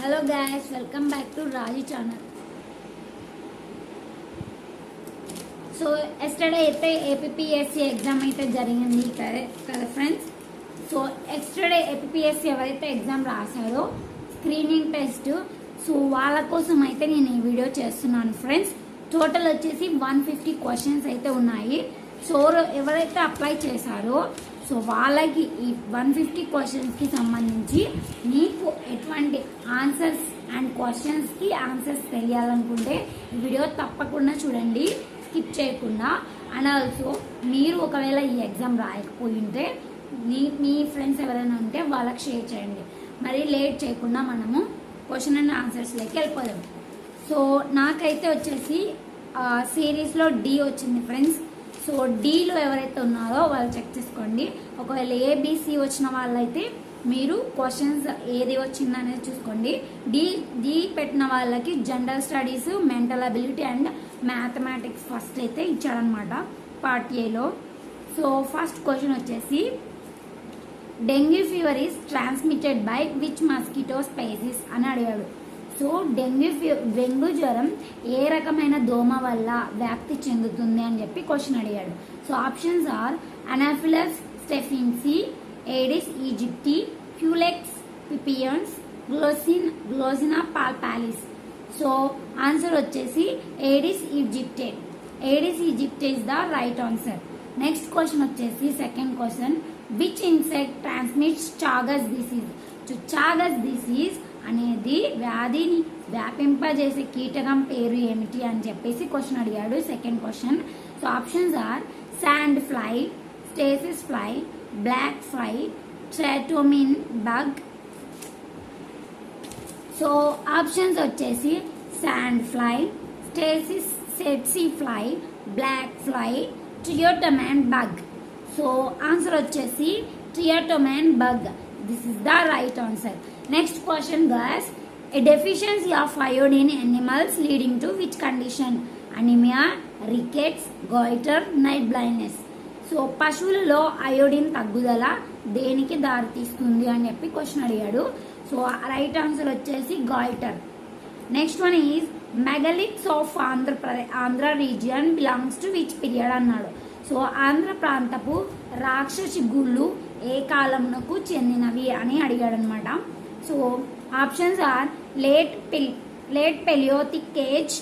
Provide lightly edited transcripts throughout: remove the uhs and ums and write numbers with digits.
Hello guys, welcome back to Raji channel. So yesterday అయితే APSC exam అయితే జరిగింది కదా ఫ్రెండ్స్. సో ఎస్టర్డే ఏపీఎస్సి ఎవరైతే ఎగ్జామ్ రాశారో స్క్రీనింగ్ టెస్ట్, సో వాళ్ళ కోసం అయితే నేను ఈ వీడియో చేస్తున్నాను ఫ్రెండ్స్. టోటల్ వచ్చేసి 150 క్వశ్చన్స్ అయితే ఉన్నాయి. సో ఎవరైతే అప్లై చేశారో సో వాళ్ళకి ఈ 150 క్వశ్చన్స్కి సంబంధించి మీకు ఎటువంటి ఆన్సర్స్ అండ్ క్వశ్చన్స్కి ఆన్సర్స్ తెలియాలనుకుంటే ఈ వీడియో తప్పకుండా చూడండి, స్కిప్ చేయకుండా. అండ్ ఆల్సో మీరు ఒకవేళ ఈ ఎగ్జామ్ రాయకపోయి ఉంటే మీ ఫ్రెండ్స్ ఎవరైనా ఉంటే వాళ్ళకి షేర్ చేయండి. మరి లేట్ చేయకుండా మనము క్వశ్చన్ అండ్ ఆన్సర్స్లోకి వెళ్ళిపోదాం. సో నాకైతే వచ్చేసి సిరీస్లో డి వచ్చింది ఫ్రెండ్స్. సో డీలో ఎవరైతే ఉన్నారో వాళ్ళు చెక్ చేసుకోండి. ఒకవేళ ఏబిసి వచ్చిన వాళ్ళైతే మీరు క్వశ్చన్స్ ఏది వచ్చిందనేది చూసుకోండి. డి పెట్టిన వాళ్ళకి general studies, mental ability and mathematics first అయితే ఇచ్చాడనమాట పార్ట్ ఏలో. సో ఫస్ట్ క్వశ్చన్ వచ్చేసి dengue fever is transmitted by which mosquito spices అని అడిగాడు. సో డెంగ్యూ జ్వరం ఏ రకమైన దోమ వల్ల వ్యాప్తి చెందుతుంది అని చెప్పి క్వశ్చన్ అడిగాడు. So options are anopheles stephensi, aedes aegypti, culex pipiens, glossina palpalis. So answer వచ్చేసి ఏడిస్ ఈజిప్టే. ఏడిస్ ఈజిప్టే is the right answer. Next question వచ్చేసి second question, which insect transmits chagas disease. So chagas disease అనేది వ్యాధిని వ్యాపింపజేసే కీటకం పేరు ఏమిటి అని చెప్పేసి క్వశ్చన్ అడిగాడు second question. So options are sand fly, tsetse fly, black fly, triatomine bug. So options వచ్చేసి sand fly, tsetse tsetse fly, black fly, triatomine bug. So answer వచ్చేసి triatomine bug. This is the right answer. Next question guys, a deficiency of iodine in animals leading to which condition? Anemia, rickets, goiter, night blindness. So పశువులలో iodine తగ్గుదల దేనికి దారితీస్తుంది అని చెప్పి question అడిగాడు. So right answer వచ్చేసి goitre. Next one is megaliths of Andhra region belongs to which period అన్నాడు. So Andhra ప్రాంతపు రాక్షసి గుళ్ళు ఏ కాలంకు చెందినవి అని అడిగాడు అనమాట. So options are late palaeolithic age,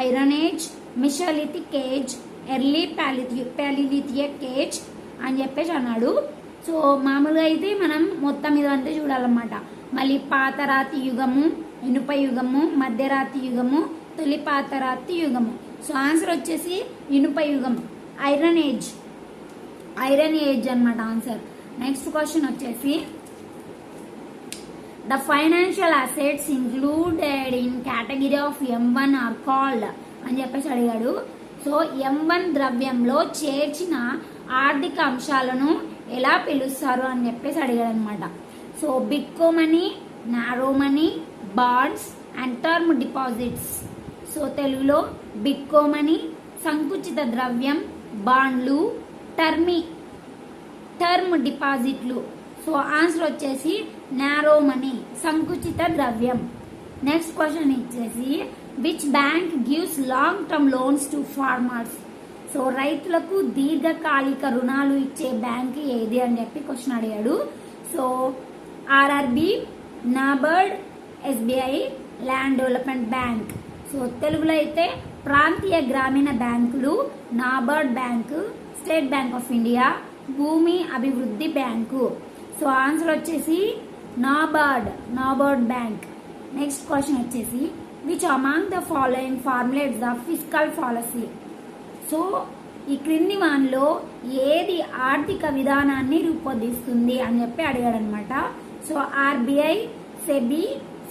iron age, mesolithic age, early palaeolithic age అని చెప్పేసి అన్నాడు. సో మామూలుగా అయితే మనం మొత్తం ఇదంతా చూడాలన్నమాట. మళ్ళీ పాతరాతి యుగము, ఇనుప యుగము, మధ్యరాతి యుగము, తొలి పాతరాతి యుగము. సో ఆన్సర్ వచ్చేసి ఇనుప యుగం, ఐరన్ ఏజ్ అన్నమాట ఆన్సర్. నెక్స్ట్ క్వశ్చన్ వచ్చేసి the financial assets included in category of M1 are called అని చెప్పేసి అడిగాడు. సో M1 ద్రవ్యంలో చేర్చిన ఆర్థిక అంశాలను ఎలా పిలుస్తారు అని చెప్పేసి అడిగాడు అనమాట. సో బిట్కో money, narrow money, bonds and term deposits. So తెలుగులో బిట్కో మనీ, సంకుచిత ద్రవ్యం, బాండ్లు, టర్మ్ డిపాజిట్లు. సో ఆన్సర్ వచ్చేసి నారో మనీ, సంకుచిత ద్రవ్యం. నెక్స్ట్ క్వశ్చన్ వచ్చేసి which bank gives long term loans to farmers. So రైతులకు దీర్ఘకాలిక రుణాలు ఇచ్చే బ్యాంక్ ఏది అని చెప్పి క్వశ్చన్ అడిగాడు. So RRB, NABARD, SBI, land development bank. So తెలుగులో అయితే ప్రాంతీయ గ్రామీణ బ్యాంకులు, NABARD bank, state bank of India, భూమి అభివృద్ధి బ్యాంకు. సో ఆన్సర్ వచ్చేసి నాబార్డ్ బ్యాంక్. నెక్స్ట్ క్వశ్చన్ వచ్చేసి which among the following formulates the fiscal policy. So ఈ క్రింది వాన్లో ఏది ఆర్థిక విధానాన్ని రూపొందిస్తుంది అని చెప్పి అడిగాడు అనమాట. So RBI, SEBI,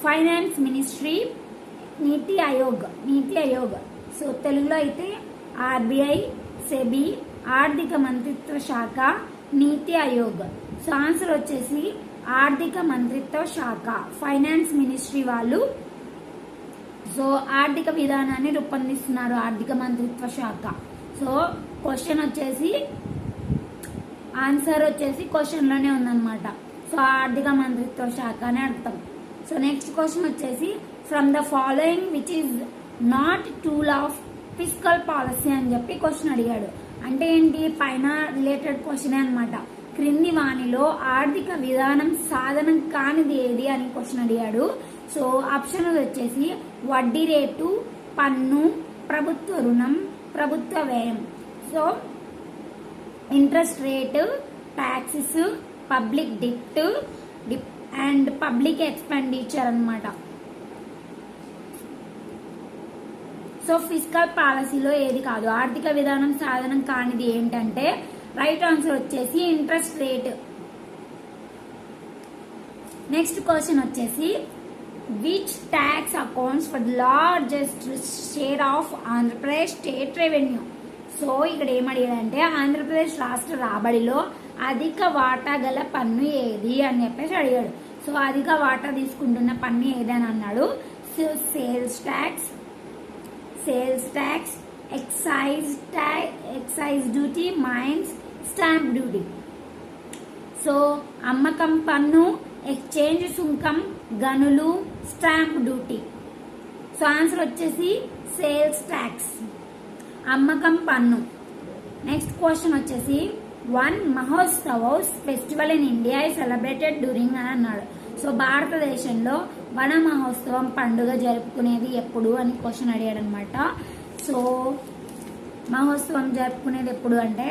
finance ministry, నీతి ఆయోగ్. సో తెలుగులో అయితే ఆర్బిఐ, సెబీ, ఆర్థిక మంత్రిత్వ శాఖ, నీతి ఆయోగ్. సో ఆన్సర్ వచ్చేసి ఆర్థిక మంత్రిత్వ శాఖ, ఫైనాన్స్ మినిస్ట్రీ వాళ్ళు. సో ఆర్థిక విధానాన్ని రూపొందిస్తున్నారు ఆర్థిక మంత్రిత్వ శాఖ. సో క్వశ్చన్ వచ్చేసి ఆన్సర్ వచ్చేసి క్వశ్చన్లోనే ఉందన్నమాట. సో ఆర్థిక మంత్రిత్వ శాఖ అని అర్థం. సో నెక్స్ట్ క్వశ్చన్ వచ్చేసి from the following which is not tool of physical policy అని చెప్పి క్వశ్చన్ అడిగాడు. అంటే ఏంటి, పైన రిలేటెడ్ క్వశ్చన్ అనమాట. క్రింది వాణిలో ఆర్థిక విధానం సాధనం కానిది ఏది అని క్వశ్చన్ అడిగాడు. సో ఆప్షన్ వచ్చేసి వడ్డీ రేటు, పన్ను, ప్రభుత్వ రుణం, ప్రభుత్వ వ్యయం. So interest rate, taxes, public డిప్ట్ అండ్ పబ్లిక్ ఎక్స్పెండిచర్ అన్నమాట. సో ఫిజికల్ పాలసీలో ఏది కాదు, ఆర్థిక విధానం సాధనం కానిది ఏంటంటే రైట్ ఆన్సర్ వచ్చేసి ఇంట్రెస్ట్ రేట్. నెక్స్ట్ క్వశ్చన్ వచ్చేసి which tax accounts for the largest share of Andhra Pradesh state revenue. So ఇక్కడ ఏమడిగాడంటే ఆంధ్రప్రదేశ్ రాష్ట్ర రాబడిలో అధిక వాటా గల పన్ను ఏది అని చెప్పేసి అడిగాడు. సో అధిక వాటా తీసుకుంటున్న పన్ను ఏదని అన్నాడు. So sales tax, excise duty, mines, stamp duty. So అమ్మకం పన్ను, ఎక్స్చేంజ్ సుంకం, గనులు, స్టాంప్ డ్యూటీ. సో ఆన్సర్ వచ్చేసి సేల్స్ ట్యాక్స్, అమ్మకం పన్ను. నెక్స్ట్ క్వశ్చన్ వచ్చేసి one Mahotsav festival in India is celebrated during అని అన్నాడు. సో భారతదేశంలో వన మహోత్సవం పండుగ జరుపుకునేది ఎప్పుడు అని క్వశ్చన్ అడిగాడు అనమాట. సో మహోత్సవం జరుపుకునేది ఎప్పుడు అంటే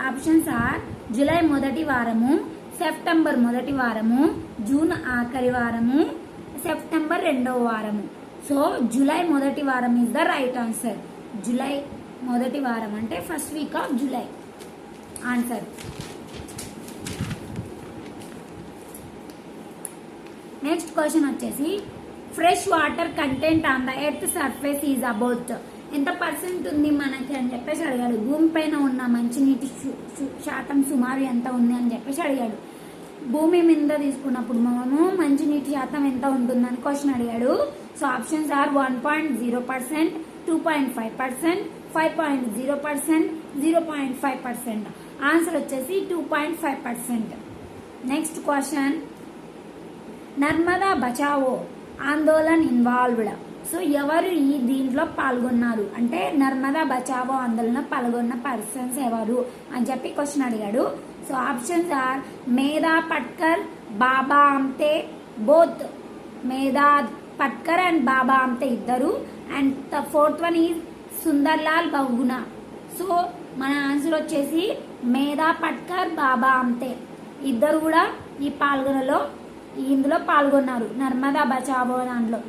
ఆప్షన్స్ ఆర్ జూలై మొదటి వారము, సెప్టెంబర్ మొదటి వారము, జూన్ ఆఖరి వారము, సెప్టెంబర్ రెండవ వారము. సో జూలై మొదటి వారం is the right answer. July మొదటి వారం అంటే first week of July answer. Next question వచ్చేసి fresh water content on the earth surface is about. ఎంత పర్సెంట్ ఉంది మనకి అని చెప్పేసి అడిగాడు. భూమి పైన ఉన్న మంచినీటి శాతం సుమారు ఎంత ఉంది అని చెప్పేసి అడిగాడు. భూమి మీద తీసుకున్నప్పుడు మనము మంచినీటి శాతం ఎంత ఉంటుందని క్వశ్చన్ అడిగాడు. So options are 1.0%, 2.5%, 5.0%, 0.5%. ఆన్సర్ వచ్చేసి 2.5%. Next question Narmada Bachao Andolan involved. So ఎవరు ఈ దీంట్లో పాల్గొన్నారు అంటే నర్మదా బచావో ఆందోళన పాల్గొన్న పర్సన్స్ ఎవరు అని చెప్పి క్వశ్చన్ అడిగాడు. సో ఆప్షన్స్ ఆర్ మేధా పట్కర్, బాబా ఆమ్టే, బోత్ మేధా పట్కర్ అండ్ బాబా ఆమ్టే ఇద్దరు, and the fourth one is Sunderlal Bahuguna. So మన ఆన్సర్ వచ్చేసి మేధా పట్కర్, బాబా ఆమ్టే ఇద్దరు కూడా ఇందులో పాల్గొన్నారు నర్మదా బచావో దాంట్లో.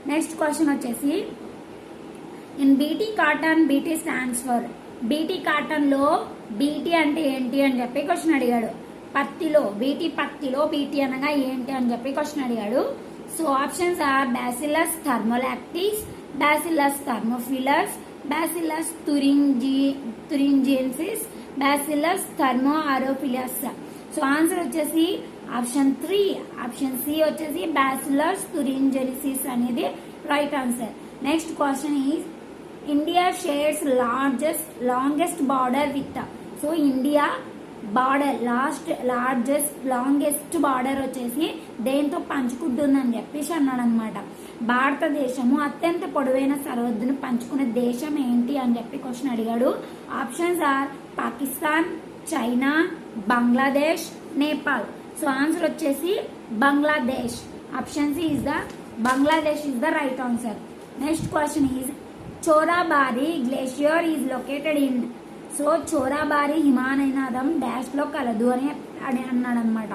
నెక్స్ట్ క్వశ్చన్ వచ్చేసి in BT cotton BT stands for. BT cotton లో బీటీ అంటే ఏంటి అని చెప్పి క్వశ్చన్ అడిగాడు. పత్తిలో బీటీ అనగా ఏంటి అని చెప్పి క్వశ్చన్ అడిగాడు. So options are bacillus thermolactis, bacillus thermophilus, bacillus thuringiensis, bacillus thermo aerophilus. So answer వచ్చేసి ఆప్షన్ 3, ఆప్షన్ సి వచ్చేసి బ్యాసిల్లస్ తురింజియన్సిస్ అనేది right answer. Next question is India shares longest border with. So India border longest border వచ్చేసి దేంతో పంచుకుంటుందని చెప్పేసి అన్నాడు అనమాట. భారతదేశము అత్యంత పొడవైన సరిహద్దును పంచుకునే దేశం ఏంటి అని చెప్పి క్వశ్చన్ అడిగాడు. Options are Pakistan, China, Bangladesh, Nepal. So answer వచ్చేసి Bangladesh. Option C is the Bangladesh is the right answer. Next question is Chorabari glacier is located in. So Chorabari హిమానయనాథం డాష్ లో కలదు అని అన్నాడు అనమాట.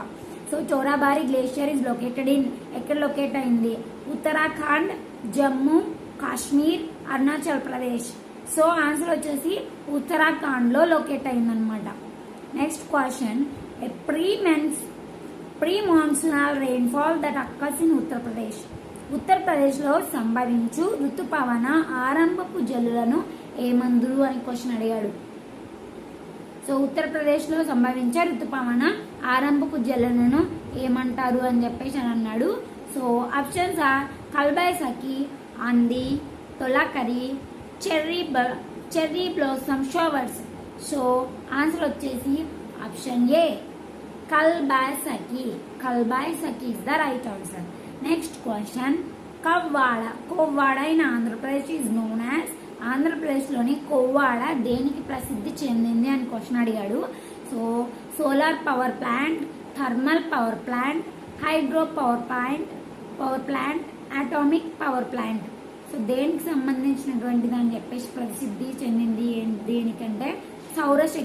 So Chorabari glacier is located in ఎక్కడ లొకేట్ అయింది? ఉత్తరాఖండ్, జమ్మూ కాశ్మీర్, అరుణాచల్ ప్రదేశ్. సో ఆన్సర్ వచ్చేసి ఉత్తరాఖండ్ లో లొకేట్ అయిందనమాట. Next question pre monsoonal rainfall that occurs in Uttar Pradesh. ఉత్తరప్రదేశ్లో సంభవించు ఋతుపవన ఆరంభపు జల్లులను ఏమందురు అని క్వశ్చన్ అడిగాడు. సో ఉత్తరప్రదేశ్లో సంభవించే ఋతుపవన ఆరంభపు జల్లులను ఏమంటారు అని చెప్పేసి అని అన్నాడు. So options are Kalbaisakhi, Andhi, తొలకరి, cherry blossom showers. So answer వచ్చేసి option A Kalbaisakhi. Kalbaisakhi is the right answer. Next question, Kovvada. Kovvada in Andhra Pradesh is known as. ఆంధ్రప్రదేశ్లోని కోవ్వాడ దేనికి ప్రసిద్ధి చెందింది అని క్వశ్చన్ అడిగాడు. So solar power plant, thermal power plant, hydro power plant, atomic power plant. So దేనికి సంబంధించినటువంటిది అని చెప్పేసి ప్రసిద్ధి చెందింది దేనికంటే సౌరశక్తి